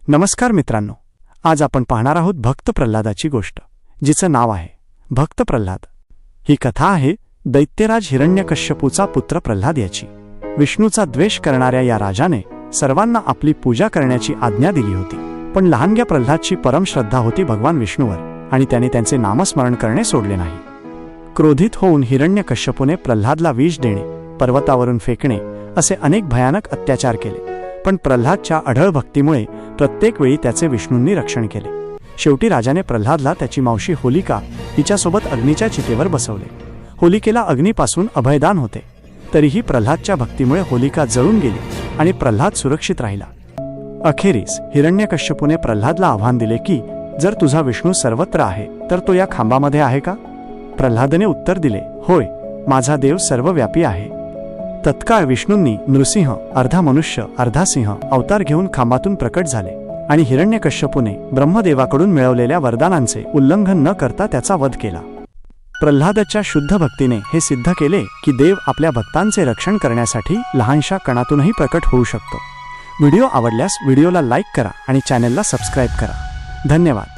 नमस्कार मित्रांनो, आज आपण पाहणार आहोत भक्त प्रल्हादाची गोष्ट, जिचं नाव आहे भक्त प्रल्हाद। ही कथा आहे दैत्यराज हिरण्यकश्यपूचा पुत्र प्रल्हाद याची। विष्णूचा द्वेष करणाऱ्या या राजाने सर्वांना आपली पूजा करण्याची आज्ञा दिली होती, पण लहानग्या प्रल्हादची परम श्रद्धा होती भगवान विष्णूवर आणि त्याने त्यांचे नामस्मरण करणे सोडले नाही। क्रोधित होऊन हिरण्यकश्यपूने प्रल्हादला विष देणे, पर्वतावरून फेकणे असे अनेक भयानक अत्याचार केले, पण प्रल्हादच्या अढळ भक्तीमुळे प्रत्येक वेळी त्याचे विष्णूंनी रक्षण केले। शेवटी राजाने प्रल्हादला त्याची मावशी होलिका हिच्यासोबत अग्नीच्या चितेवर बसवले। होलिकेला अग्नीपासून अभयदान होते, तरीही प्रल्हादच्या भक्तीमुळे होलिका जळून गेली आणि प्रल्हाद सुरक्षित राहिला। अखेरीस हिरण्यकश्यपूने प्रल्हादला आव्हान दिले की जर तुझा विष्णू सर्वत्र आहे तर तो या खांबामध्ये आहे का? प्रल्हादने उत्तर दिले, होय, माझा देव सर्वव्यापी आहे। तत्काळ विष्णूंनी नृसिंह, अर्धा मनुष्य अर्धा सिंह अवतार घेऊन खांबातून प्रकट झाले आणि हिरण्यकश्यपूने ब्रह्मदेवाकडून मिळवलेल्या वरदानांचे उल्लंघन न करता त्याचा वध केला। प्रल्हादाच्या शुद्ध भक्तीने हे सिद्ध केले की देव आपल्या भक्तांचे रक्षण करण्यासाठी लहानशा कणातूनही प्रकट होऊ शकतो। व्हिडिओ आवडल्यास व्हिडिओला लाईक करा आणि चॅनलला सबस्क्राईब करा। धन्यवाद।